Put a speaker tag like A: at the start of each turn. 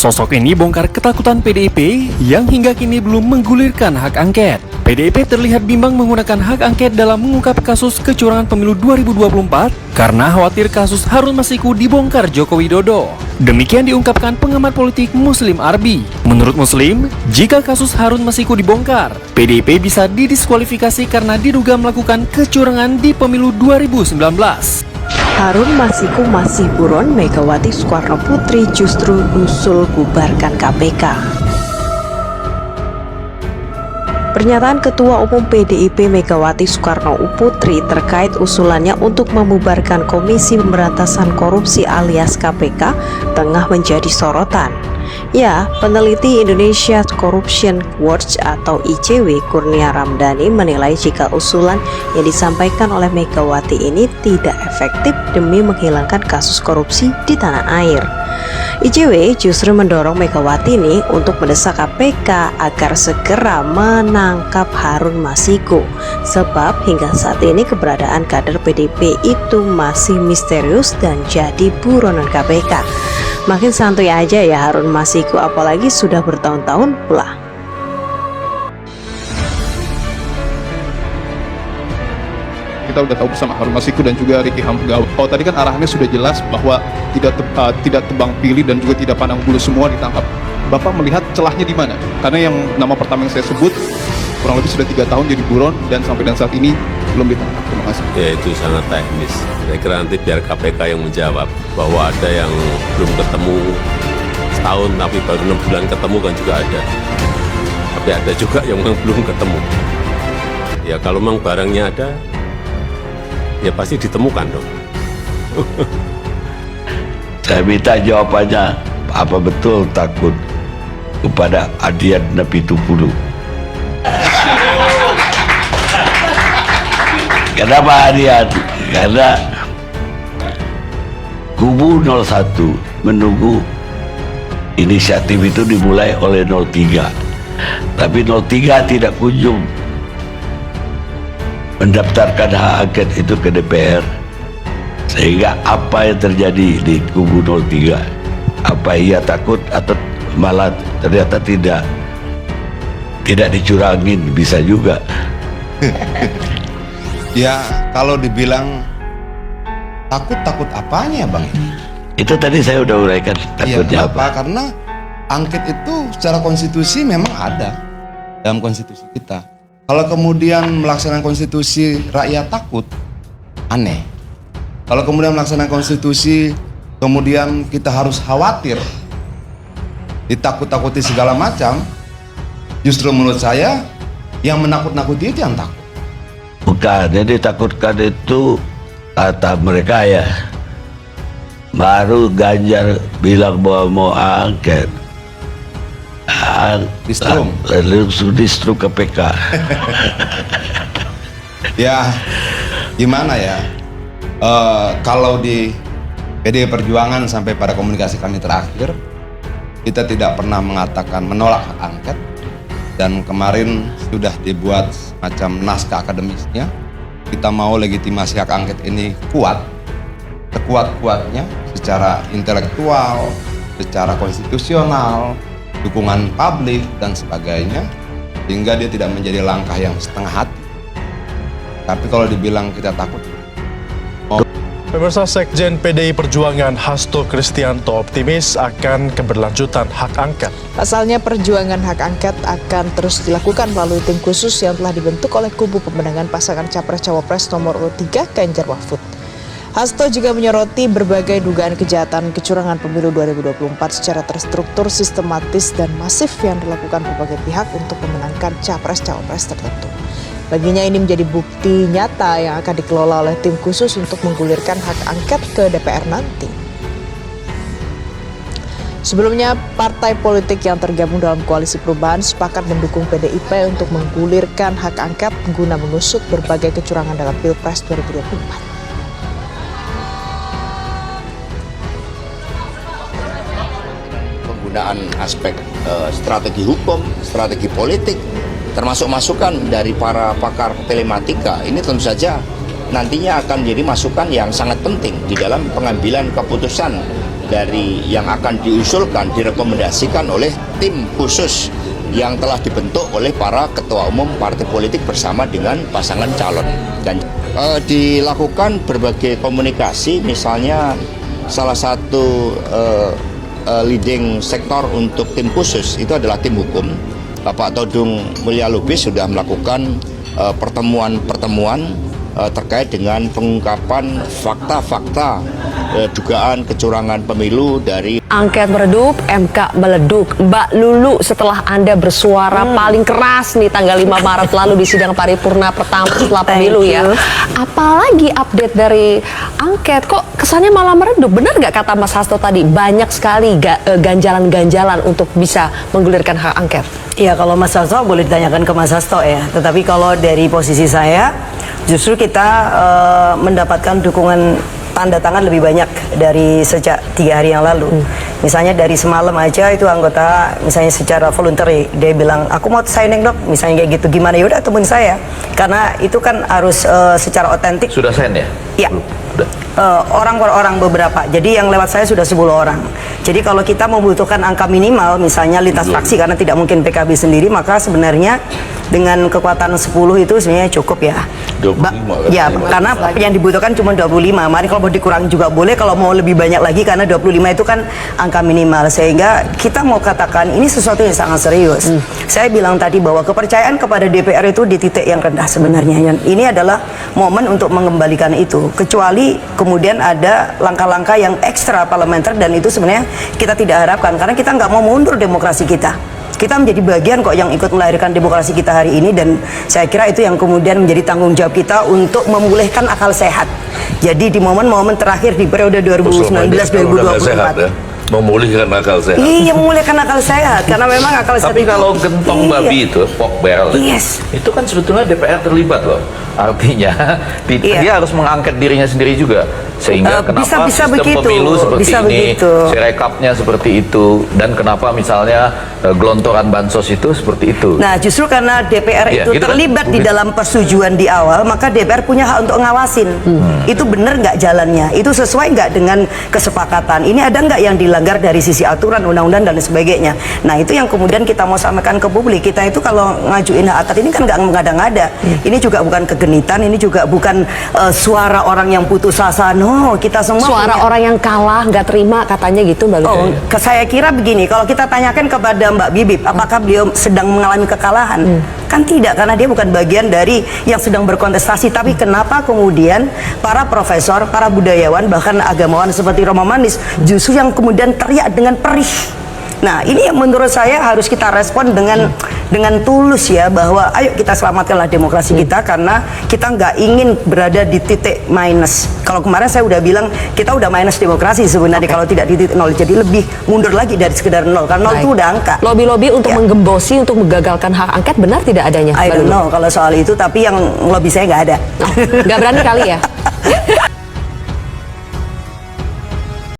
A: Sosok ini bongkar ketakutan PDIP yang hingga kini belum menggulirkan hak angket. PDIP terlihat bimbang menggunakan hak angket dalam mengungkap kasus kecurangan pemilu 2024 karena khawatir kasus Harun Masiku dibongkar Joko Widodo. Demikian diungkapkan pengamat politik Muslim Arbi. Menurut Muslim, jika kasus Harun Masiku dibongkar, PDIP bisa didiskualifikasi karena diduga melakukan kecurangan di pemilu 2019.
B: Harun Masiku masih buron, Megawati Soekarno Putri justru usul bubarkan KPK. Pernyataan Ketua Umum PDIP Megawati Soekarno Putri terkait usulannya untuk membubarkan Komisi Pemberantasan Korupsi alias KPK tengah menjadi sorotan. Ya, peneliti Indonesia Corruption Watch atau ICW Kurnia Ramdhani menilai jika usulan yang disampaikan oleh Megawati ini tidak efektif demi menghilangkan kasus korupsi di tanah air. ICW justru mendorong Megawati ini untuk mendesak KPK agar segera menangkap Harun Masiku, sebab hingga saat ini keberadaan kader PDIP itu masih misterius dan jadi buronan KPK. Makin santuy aja ya Harun Masiku, apalagi sudah bertahun-tahun pula.
C: Kita udah tahu bersama Harun Masiku dan juga Ricky Hamzah. Oh, tadi kan arahannya sudah jelas bahwa tidak tebang pilih dan juga tidak pandang bulu, semua ditangkap. Bapak melihat celahnya di mana? Karena yang nama pertama yang saya sebut kurang lebih sudah 3 tahun jadi buron dan sampai dan saat ini belum ditangkap. Terima kasih.
D: Ya, itu sangat teknis. Saya kira nanti biar KPK yang menjawab bahwa ada yang belum ketemu setahun tapi baru 6 bulan ketemu kan juga ada. Tapi ada juga yang memang belum ketemu. Ya kalau memang barangnya ada, ya pasti ditemukan dong.
E: Saya minta jawabannya, apa betul takut kepada Adian Napitupulu? Kenapa Adian? Karena kubu 01 menunggu inisiatif itu dimulai oleh 03. Tapi 03 tidak kunjung mendaftarkan hak angket itu ke DPR, sehingga apa yang terjadi di kubu 03? Apa ia takut atau malah ternyata tidak dicurangin? Bisa juga.
F: Ya, kalau dibilang takut apanya Bang?
E: Itu tadi saya udah uraikan takutnya apa.
F: Karena angket itu secara konstitusi memang ada dalam konstitusi kita. Kalau kemudian melaksanakan konstitusi rakyat takut, aneh. Kalau kemudian melaksanakan konstitusi kemudian kita harus khawatir, ditakut-takuti segala macam, justru menurut saya yang menakut-nakuti itu yang takut.
E: Bukan, yang ditakutkan itu kata mereka ya. Baru Ganjar bilang bahwa mau angket, distrum KPK.
F: Ya, gimana ya? Kalau di PDI Perjuangan sampai pada komunikasi kami terakhir, kita tidak pernah mengatakan menolak hak angket. Dan kemarin sudah dibuat macam naskah akademisnya. Kita mau legitimasi hak angket ini kuat, sekuat-kuatnya secara intelektual, secara konstitusional, dukungan publik dan sebagainya, sehingga dia tidak menjadi langkah yang setengah hati. Tapi kalau dibilang kita takut,
G: Pemirsa, Sekjen PDI Perjuangan Hasto Kristianto optimis akan keberlanjutan hak angket.
B: Pasalnya perjuangan hak angket akan terus dilakukan melalui tim khusus yang telah dibentuk oleh kubu pemenangan pasangan Capres-Cawapres nomor urut 3 Ganjar Mahfud. Hasto juga menyoroti berbagai dugaan kejahatan kecurangan pemilu 2024 secara terstruktur, sistematis, dan masif yang dilakukan berbagai pihak untuk memenangkan Capres-Cawapres tertentu. Baginya ini menjadi bukti nyata yang akan dikelola oleh tim khusus untuk menggulirkan hak angket ke DPR nanti. Sebelumnya, partai politik yang tergabung dalam koalisi perubahan sepakat mendukung PDIP untuk menggulirkan hak angket guna mengusut berbagai kecurangan dalam Pilpres 2024.
H: Penggunaan aspek strategi hukum, strategi politik, termasuk masukan dari para pakar telematika, ini tentu saja nantinya akan menjadi masukan yang sangat penting di dalam pengambilan keputusan dari yang akan diusulkan direkomendasikan oleh tim khusus yang telah dibentuk oleh para ketua umum partai politik bersama dengan pasangan calon. Dan dilakukan berbagai komunikasi, misalnya salah satu leading sektor untuk tim khusus itu adalah tim hukum. Bapak Todung Mulya Lubis sudah melakukan pertemuan-pertemuan terkait dengan pengungkapan fakta-fakta dugaan kecurangan pemilu dari
I: Angket meredup, MK meleduk. Mbak Lulu, setelah Anda bersuara paling keras nih tanggal 5 Maret lalu di sidang paripurna pertama setelah pemilu ya. Apalagi update dari angket, kok kesannya malah meredup? Benar nggak kata Mas Hasto tadi, banyak sekali ganjalan-ganjalan untuk bisa menggulirkan hak angket?
J: Ya, kalau Mas Hasto boleh ditanyakan ke Mas Hasto ya. Tetapi kalau dari posisi saya, justru kita mendapatkan dukungan tanda tangan lebih banyak dari sejak 3 hari yang lalu. Misalnya dari semalam aja itu anggota misalnya secara voluntary dia bilang aku mau signing dok, misalnya kayak gitu. Gimana, yaudah temuin saya, karena itu kan harus secara otentik.
K: Sudah sign ya?
J: Iya. Orang per orang beberapa. Jadi yang lewat saya sudah 10 orang. Jadi kalau kita membutuhkan angka minimal misalnya lintas fraksi karena tidak mungkin PKB sendiri, maka sebenarnya dengan kekuatan 10 itu sebenarnya cukup ya.
K: 25
J: ya, karena yang dibutuhkan cuma 25. Mari kalau mau dikurangi juga boleh, kalau mau lebih banyak lagi, karena 25 itu kan angka minimal. Sehingga kita mau katakan ini sesuatu yang sangat serius. Saya bilang tadi bahwa kepercayaan kepada DPR itu di titik yang rendah sebenarnya. Ini adalah momen untuk mengembalikan itu. Kecuali kemudian ada langkah-langkah yang ekstra parlementer, dan itu sebenarnya kita tidak harapkan, karena kita nggak mau mundur demokrasi kita. Kita menjadi bagian kok yang ikut melahirkan demokrasi kita hari ini, dan saya kira itu yang kemudian menjadi tanggung jawab kita untuk memulihkan akal sehat. Jadi di momen-momen terakhir di periode 2019-2024
K: memulihkan akal sehat.
J: Iya, memulihkan akal sehat, karena memang akal sehat.
K: Tapi kalau gentong babi itu, pork barrel, itu kan sebetulnya DPR terlibat loh. Artinya dia harus mengangket dirinya sendiri juga, sehingga kenapa sistem pemilu seperti ini, sirekapnya seperti itu, dan kenapa misalnya gelontoran bansos itu seperti itu.
J: Nah, justru karena DPR itu gitu terlibat di dalam persetujuan di awal, maka DPR punya hak untuk ngawasin. Itu benar nggak jalannya, itu sesuai nggak dengan kesepakatan, ini ada nggak yang dilanggar dari sisi aturan, undang-undang dan sebagainya. Nah, itu yang kemudian kita mau sampaikan ke publik. Kita itu kalau ngajuin hak angket ini kan nggak mengada-ngada. Ini juga bukan kegenitan, ini juga bukan suara orang yang putus asa. No, kita semua
I: suara
J: punya.
I: Orang yang kalah nggak terima katanya gitu, Mbak Lulu.
J: Saya kira begini, kalau kita tanyakan kepada Mbak Bibip, apakah beliau sedang mengalami kekalahan? Kan tidak, karena dia bukan bagian dari yang sedang berkontestasi. Tapi kenapa kemudian para profesor, para budayawan, bahkan agamawan seperti Romo Manis justru yang kemudian teriak dengan perih? Nah, ini yang menurut saya harus kita respon dengan tulus ya, bahwa ayo kita selamatkanlah demokrasi kita, karena kita nggak ingin berada di titik minus. Kalau kemarin saya udah bilang kita udah minus demokrasi sebenarnya kalau tidak di titik nol, jadi lebih mundur lagi dari sekedar nol, karena nol itu udah angka.
I: Lobby-lobby untuk menggembosi, untuk menggagalkan hak angket, benar tidak adanya?
J: I don't know kalau soal itu, tapi yang lobby saya nggak ada.
I: Nggak berani kali ya?